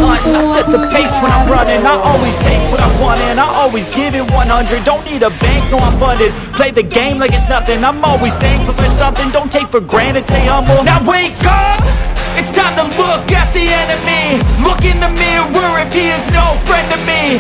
hunting. I set the pace when I'm running. I always take what I want and I always give it 100. Don't need a bank, no I'm funded. Play the game like it's nothing. I'm always thankful for something. Don't take for granted, stay humble. Now wake up! It's time to look at the enemy. Look in the mirror if he is no friend to me.